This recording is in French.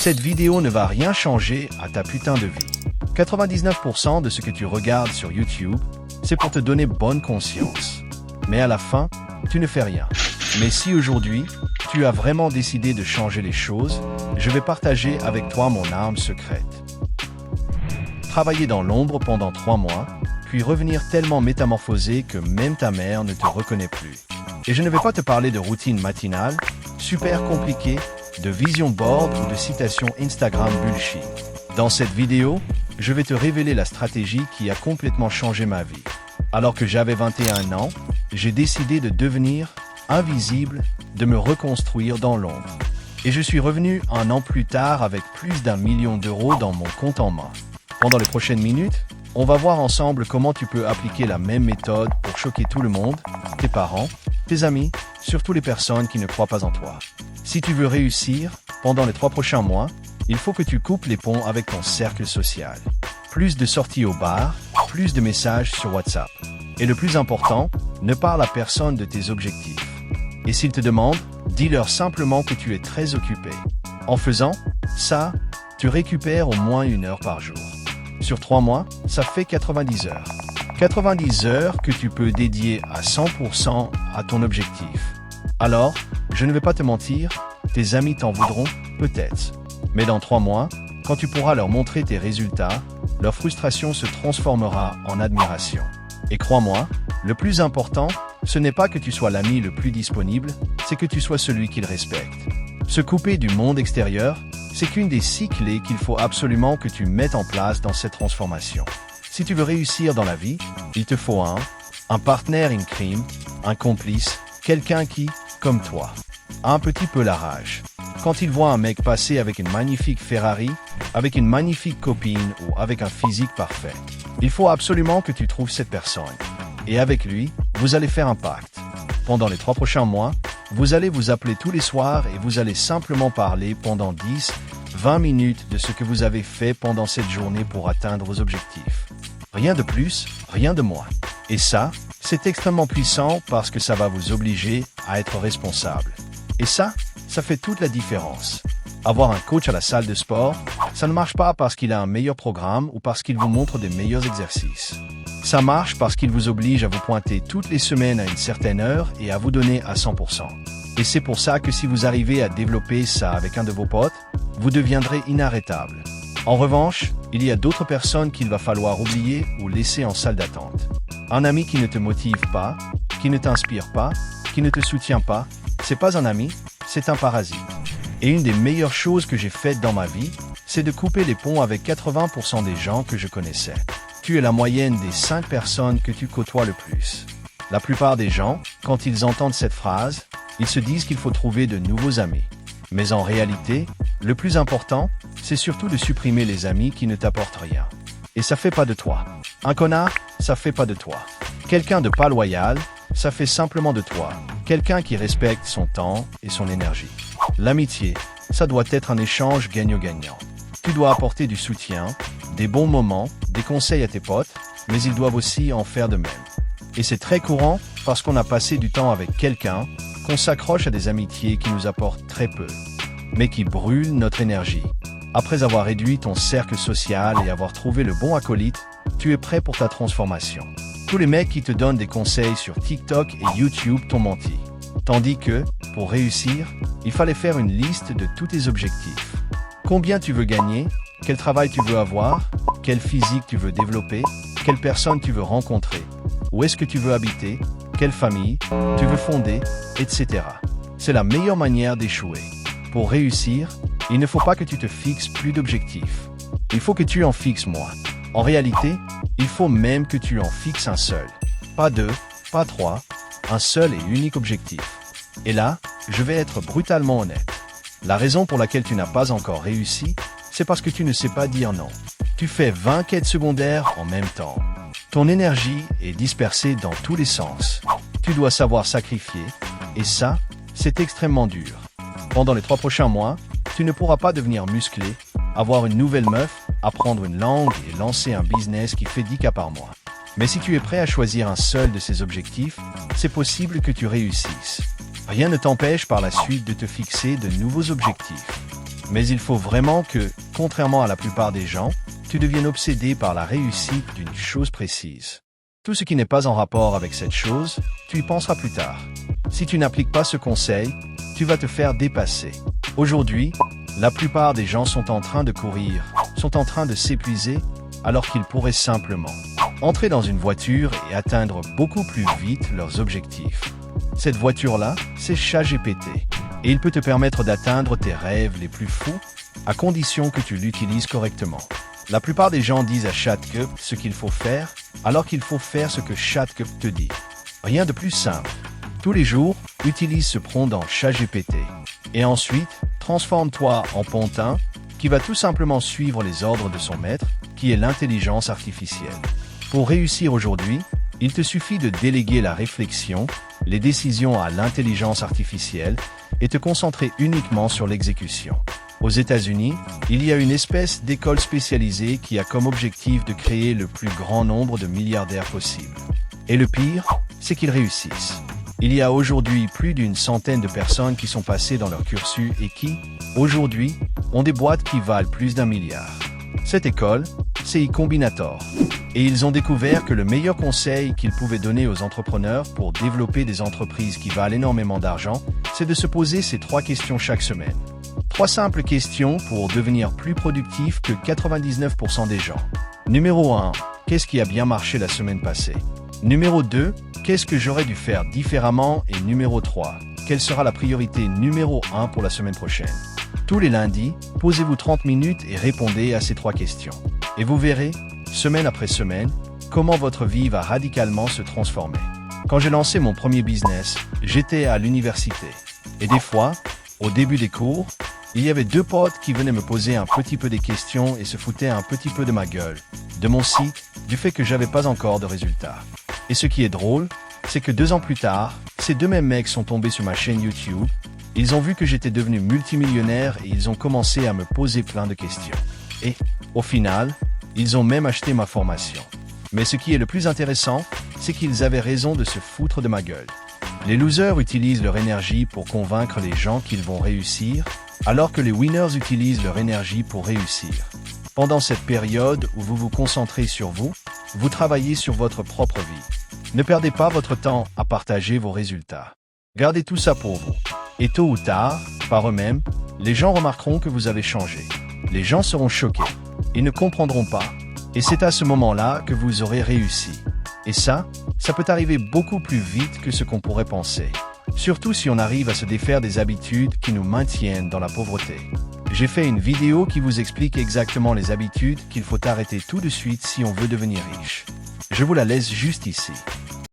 Cette vidéo ne va rien changer à ta putain de vie. 99% de ce que tu regardes sur YouTube, c'est pour te donner bonne conscience. Mais à la fin, tu ne fais rien. Mais si aujourd'hui, tu as vraiment décidé de changer les choses, je vais partager avec toi mon arme secrète. Travailler dans l'ombre pendant 3 mois, puis revenir tellement métamorphosé que même ta mère ne te reconnaît plus. Et je ne vais pas te parler de routine matinale, super compliquée, de vision board ou de citations Instagram bullshit. Dans cette vidéo, je vais te révéler la stratégie qui a complètement changé ma vie. Alors que j'avais 21 ans, j'ai décidé de devenir invisible, de me reconstruire dans l'ombre. Et je suis revenu 1 an plus tard avec plus d'1 million d'euros dans mon compte en main. Pendant les prochaines minutes, on va voir ensemble comment tu peux appliquer la même méthode pour choquer tout le monde, tes parents, tes amis, surtout les personnes qui ne croient pas en toi. Si tu veux réussir, pendant les 3 prochains mois, il faut que tu coupes les ponts avec ton cercle social. Plus de sorties au bar, plus de messages sur WhatsApp. Et le plus important, ne parle à personne de tes objectifs. Et s'ils te demandent, dis-leur simplement que tu es très occupé. En faisant ça, tu récupères au moins 1 heure par jour. Sur 3 mois, ça fait 90 heures. 90 heures que tu peux dédier à 100% à ton objectif. Alors, je ne vais pas te mentir, tes amis t'en voudront, peut-être. Mais dans 3 mois, quand tu pourras leur montrer tes résultats, leur frustration se transformera en admiration. Et crois-moi, le plus important, ce n'est pas que tu sois l'ami le plus disponible, c'est que tu sois celui qu'ils respectent. Se couper du monde extérieur, c'est qu'une des 6 clés qu'il faut absolument que tu mettes en place dans cette transformation. Si tu veux réussir dans la vie, il te faut un partenaire in crime, un complice, quelqu'un qui, comme toi, a un petit peu la rage. Quand il voit un mec passer avec une magnifique Ferrari, avec une magnifique copine ou avec un physique parfait, il faut absolument que tu trouves cette personne. Et avec lui, vous allez faire un pacte. Pendant les 3 prochains mois, vous allez vous appeler tous les soirs et vous allez simplement parler pendant 10-20 minutes de ce que vous avez fait pendant cette journée pour atteindre vos objectifs. Rien de plus, rien de moins. Et ça, c'est extrêmement puissant parce que ça va vous obliger à être responsable. Et ça fait toute la différence. Avoir un coach à la salle de sport, ça ne marche pas parce qu'il a un meilleur programme ou parce qu'il vous montre des meilleurs exercices. Ça marche parce qu'il vous oblige à vous pointer toutes les semaines à une certaine heure et à vous donner à 100%. Et c'est pour ça que si vous arrivez à développer ça avec un de vos potes, vous deviendrez inarrêtable. En revanche, il y a d'autres personnes qu'il va falloir oublier ou laisser en salle d'attente. Un ami qui ne te motive pas, qui ne t'inspire pas, qui ne te soutient pas, c'est pas un ami, c'est un parasite. Et une des meilleures choses que j'ai faites dans ma vie, c'est de couper les ponts avec 80% des gens que je connaissais. Tu es la moyenne des 5 personnes que tu côtoies le plus. La plupart des gens, quand ils entendent cette phrase, ils se disent qu'il faut trouver de nouveaux amis. Mais en réalité, le plus important, c'est surtout de supprimer les amis qui ne t'apportent rien. Et ça fait pas de toi un connard, ça fait pas de toi quelqu'un de pas loyal, ça fait simplement de toi quelqu'un qui respecte son temps et son énergie. L'amitié, ça doit être un échange gagnant-gagnant. Tu dois apporter du soutien, des bons moments, des conseils à tes potes, mais ils doivent aussi en faire de même. Et c'est très courant parce qu'on a passé du temps avec quelqu'un, qu'on s'accroche à des amitiés qui nous apportent très peu, mais qui brûlent notre énergie. Après avoir réduit ton cercle social et avoir trouvé le bon acolyte, tu es prêt pour ta transformation. Tous les mecs qui te donnent des conseils sur TikTok et YouTube t'ont menti. Tandis que, pour réussir, il fallait faire une liste de tous tes objectifs. Combien tu veux gagner, quel travail tu veux avoir, quel physique tu veux développer, quelle personne tu veux rencontrer, où est-ce que tu veux habiter, quelle famille tu veux fonder, etc. C'est la meilleure manière d'échouer. Pour réussir, il ne faut pas que tu te fixes plus d'objectifs. Il faut que tu en fixes moins. En réalité, il faut même que tu en fixes un seul. Pas 2, pas 3, un seul et unique objectif. Et là, je vais être brutalement honnête. La raison pour laquelle tu n'as pas encore réussi, c'est parce que tu ne sais pas dire non. Tu fais 20 quêtes secondaires en même temps. Ton énergie est dispersée dans tous les sens. Tu dois savoir sacrifier, et ça, c'est extrêmement dur. Pendant les 3 prochains mois, tu ne pourras pas devenir musclé, avoir une nouvelle meuf, apprendre une langue et lancer un business qui fait 10K par mois. Mais si tu es prêt à choisir un seul de ces objectifs, c'est possible que tu réussisses. Rien ne t'empêche par la suite de te fixer de nouveaux objectifs. Mais il faut vraiment que, contrairement à la plupart des gens, tu deviennes obsédé par la réussite d'une chose précise. Tout ce qui n'est pas en rapport avec cette chose, tu y penseras plus tard. Si tu n'appliques pas ce conseil, tu vas te faire dépasser. Aujourd'hui, la plupart des gens sont en train de courir, sont en train de s'épuiser, alors qu'ils pourraient simplement entrer dans une voiture et atteindre beaucoup plus vite leurs objectifs. Cette voiture-là, c'est ChatGPT. Et il peut te permettre d'atteindre tes rêves les plus fous, à condition que tu l'utilises correctement. La plupart des gens disent à ChatGPT ce qu'il faut faire, alors qu'il faut faire ce que ChatGPT te dit. Rien de plus simple. Tous les jours, utilise ce prompt dans ChatGPT. Et ensuite, transforme-toi en pantin qui va tout simplement suivre les ordres de son maître, qui est l'intelligence artificielle. Pour réussir aujourd'hui, il te suffit de déléguer la réflexion, les décisions à l'intelligence artificielle et te concentrer uniquement sur l'exécution. Aux États-Unis, il y a une espèce d'école spécialisée qui a comme objectif de créer le plus grand nombre de milliardaires possible. Et le pire, c'est qu'ils réussissent. Il y a aujourd'hui plus d'une centaine de personnes qui sont passées dans leur cursus et qui, aujourd'hui, ont des boîtes qui valent plus d'1 milliard. Cette école, c'est E-Combinator. Et ils ont découvert que le meilleur conseil qu'ils pouvaient donner aux entrepreneurs pour développer des entreprises qui valent énormément d'argent, c'est de se poser ces 3 questions chaque semaine. 3 simples questions pour devenir plus productif que 99% des gens. Numéro 1. Qu'est-ce qui a bien marché la semaine passée? Numéro 2. Qu'est-ce que j'aurais dû faire différemment? Et numéro 3. Quelle sera la priorité numéro 1 pour la semaine prochaine? Tous les lundis, posez-vous 30 minutes et répondez à ces 3 questions. Et vous verrez, semaine après semaine, comment votre vie va radicalement se transformer. Quand j'ai lancé mon premier business, j'étais à l'université. Et des fois, au début des cours, il y avait 2 potes qui venaient me poser un petit peu des questions et se foutaient un petit peu de ma gueule, de mon site, du fait que j'avais pas encore de résultats. Et ce qui est drôle, c'est que 2 ans plus tard, ces 2 mêmes mecs sont tombés sur ma chaîne YouTube, ils ont vu que j'étais devenu multimillionnaire et ils ont commencé à me poser plein de questions. Et, au final, ils ont même acheté ma formation. Mais ce qui est le plus intéressant, c'est qu'ils avaient raison de se foutre de ma gueule. Les losers utilisent leur énergie pour convaincre les gens qu'ils vont réussir, alors que les winners utilisent leur énergie pour réussir. Pendant cette période où vous vous concentrez sur vous, vous travaillez sur votre propre vie. Ne perdez pas votre temps à partager vos résultats. Gardez tout ça pour vous. Et tôt ou tard, par eux-mêmes, les gens remarqueront que vous avez changé. Les gens seront choqués. Ils ne comprendront pas. Et c'est à ce moment-là que vous aurez réussi. Et ça peut arriver beaucoup plus vite que ce qu'on pourrait penser. Surtout si on arrive à se défaire des habitudes qui nous maintiennent dans la pauvreté. J'ai fait une vidéo qui vous explique exactement les habitudes qu'il faut arrêter tout de suite si on veut devenir riche. Je vous la laisse juste ici.